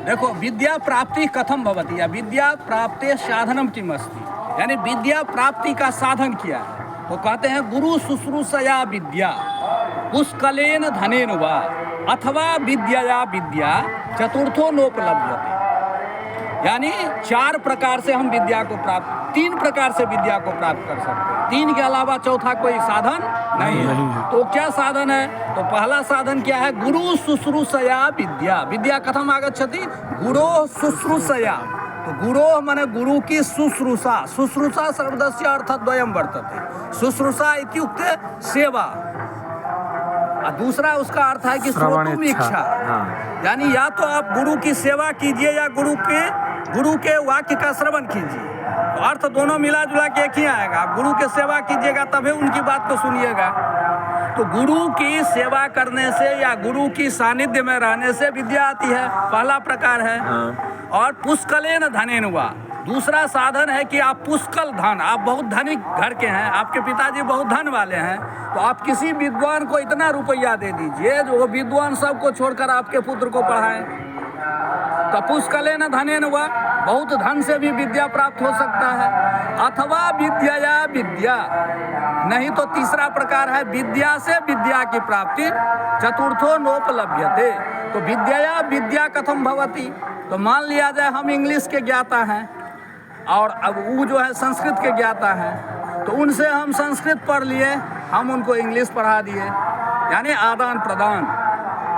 देखो, विद्या प्राप्ति कथम भवति, या विद्या प्राप्ति साधनम किम अस्ति, यानी विद्या प्राप्ति का साधन क्या है। तो कहते हैं गुरु शुश्रूषया विद्या पुष्कलेन धनेन वा अथवा विद्यया विद्या चतुर्थो नोपलभ्यते। यानी 4 प्रकार से हम विद्या को प्राप्त, 3 प्रकार से विद्या को प्राप्त कर सकते हैं। 3 के अलावा चौथा कोई साधन नहीं है। तो क्या साधन है? तो पहला साधन क्या है? गुरु शुश्रूषया विद्या। विद्या कथम आगच्छति? गुरो शुश्रूषया। तो गुरो माने गुरु की शुश्रूषा। शुश्रूषा शब्दस्य अर्थद्वयम् वर्तते। शुश्रूषा इत्युक्ते सेवा, और दूसरा उसका अर्थ है कि श्रोतुम इच्छा। यानी या तो आप गुरु की सेवा कीजिए या गुरु के वाक्य का श्रवण कीजिए। तो अर्थ दोनों मिला जुला के एक ही आएगा। आप गुरु की सेवा कीजिएगा तभी उनकी बात को सुनिएगा। तो गुरु की सेवा करने से या गुरु की सानिध्य में रहने से विद्या आती है, पहला प्रकार है। और पुष्कलेन धनेन वा, दूसरा साधन है कि आप पुष्कल धन, आप बहुत धनिक घर के हैं, आपके पिताजी बहुत धन वाले हैं, तो आप किसी विद्वान को इतना रुपया दे दीजिए जो वो विद्वान सबको छोड़कर आपके पुत्र को पढ़ाएं। तो पुष्कलेन धनेन वा, बहुत धन से भी विद्या प्राप्त हो सकता है। अथवा विद्यया विद्या, नहीं तो तीसरा प्रकार है विद्या से विद्या की प्राप्ति चतुर्थो नोपलभ्यते। तो विद्यया विद्या कथम भवति। तो मान लिया जाए हम इंग्लिश के ज्ञाता हैं और अब वो जो है संस्कृत के ज्ञाता हैं, तो उनसे हम संस्कृत पढ़ लिए, हम उनको इंग्लिश पढ़ा दिए, यानी आदान प्रदान,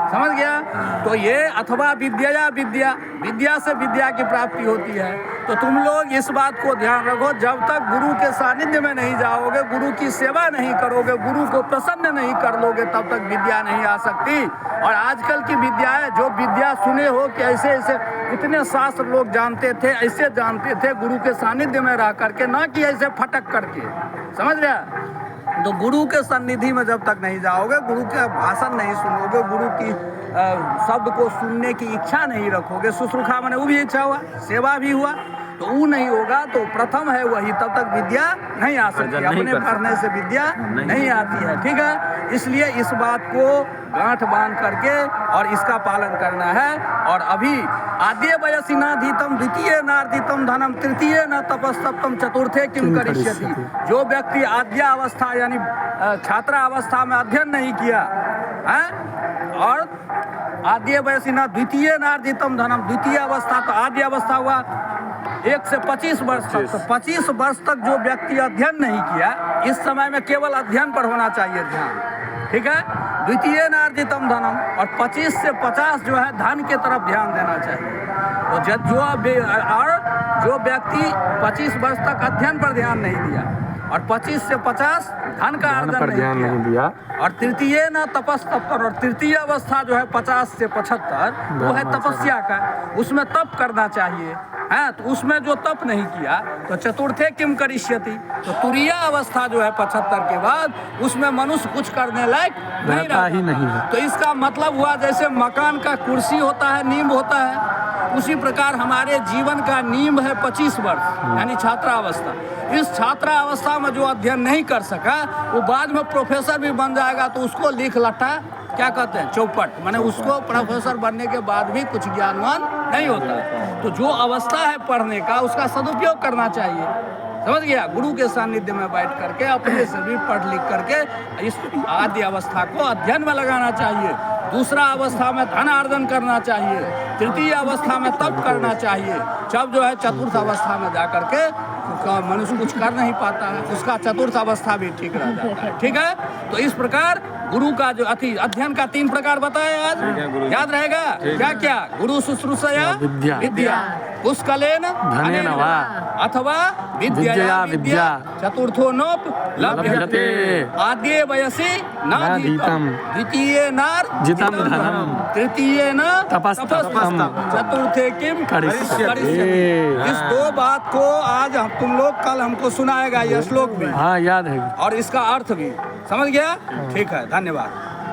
समझ गया। तो ये अथवा विद्यया विद्या, विद्या से विद्या की प्राप्ति होती है। तो तुम लोग इस बात को ध्यान रखो, जब तक गुरु के सानिध्य में नहीं जाओगे, गुरु की सेवा नहीं करोगे, गुरु को प्रसन्न नहीं कर लोगे, तब तक विद्या नहीं आ सकती। और आजकल की विद्याएं, जो विद्या सुने हो कि ऐसे ऐसे इतने शास्त्र लोग जानते थे, ऐसे जानते थे गुरु के सानिध्य में रह करके, ना कि ऐसे फटक करके, समझ गया। तो गुरु के सन्निधि में जब तक नहीं जाओगे, गुरु के भाषण नहीं सुनोगे, गुरु की शब्द को सुनने की इच्छा नहीं रखोगे, शुश्रूषा मैंने वो भी इच्छा हुआ, सेवा भी हुआ, तो वो नहीं होगा, तो प्रथम है वही, तब तक विद्या नहीं आ सकती। अपने पढ़ने से विद्या नहीं आती है, ठीक है। इसलिए इस बात को गांठ बांध करके और इसका पालन करना है। और अभी आद्य वयसि नाधीतम द्वितीय नार्जितम धनम तृतीय न तपस्तप्तम चतुर्थे किम करिष्यति। जो व्यक्ति आद्य अवस्था यानी छात्रावस्था में अध्ययन नहीं किया है, और आद्य वयसि न द्वितीय नार्जितम धनम, द्वितीय अवस्था तो आद्य अवस्था हुआ 1 से 25 वर्ष तक, तो 25 वर्ष तक जो व्यक्ति अध्ययन नहीं किया, इस समय में केवल अध्ययन पर होना चाहिए ध्यान, ठीक है। द्वितीय नार्जितम धनम, और 25 से 50 जो है धन के तरफ ध्यान देना चाहिए। तो जो व्यक्ति 25 वर्ष तक अध्ययन पर ध्यान नहीं दिया और 25 से 50 धन का अर्जन नहीं दिया, और तृतीय न तपस्तप्तर, और तृतीय अवस्था जो है 50 से 75 वो है तपस्या का, उसमें तप करना चाहिए, है। तो उसमें जो तप नहीं किया, तो चतुर्थे किम करिष्यति, तो तुरीय अवस्था जो है 75 के बाद, उसमें मनुष्य कुछ करने लायक नहीं रहता। तो इसका मतलब हुआ जैसे मकान का कुर्सी होता है, नींव होता है, उसी प्रकार हमारे जीवन का नींव है 25 वर्ष यानी छात्रावस्था। इस छात्रावस्था में जो अध्ययन नहीं कर सका, वो बाद में प्रोफेसर भी बन जाएगा, तो उसको लिख लटा क्या कहते हैं, चौपट, माने उसको प्रोफेसर बनने के बाद भी कुछ ज्ञानवान नहीं होता। तो जो अवस्था है पढ़ने का, उसका सदुपयोग करना चाहिए, समझ गया। गुरु के सानिध्य में बैठ करके अपने से भी पढ़ लिख करके इस आद्य अवस्था को अध्ययन में लगाना चाहिए। दूसरा अवस्था में धन अर्जन करना चाहिए, तृतीय अवस्था में तप करना चाहिए। जब जो है चतुर्थ अवस्था में जा करके मनुष्य कुछ कर नहीं पाता है, उसका चतुर्थ अवस्था भी ठीक रह जाता है, ठीक है। तो इस प्रकार गुरु का जो अध्ययन का 3 प्रकार बताया आज, याद रहेगा क्या क्या? गुरु शुश्रूषया विद्या पुष्कलेन धनेन वा अथवा विद्यया विद्या चतुर्थो नोपलभ्यते। आद्ये वयसि नाधीतम द्वितीये नार्जितम धनम तृतीये न तपस्तप्तम चतुर्थे किम करिष्यति। इस 2 बात को आज तुम लोग कल हमको सुनाएगा, यह श्लोक भी, हाँ याद है, और इसका अर्थ भी समझ गया, ठीक है, धन्यवाद।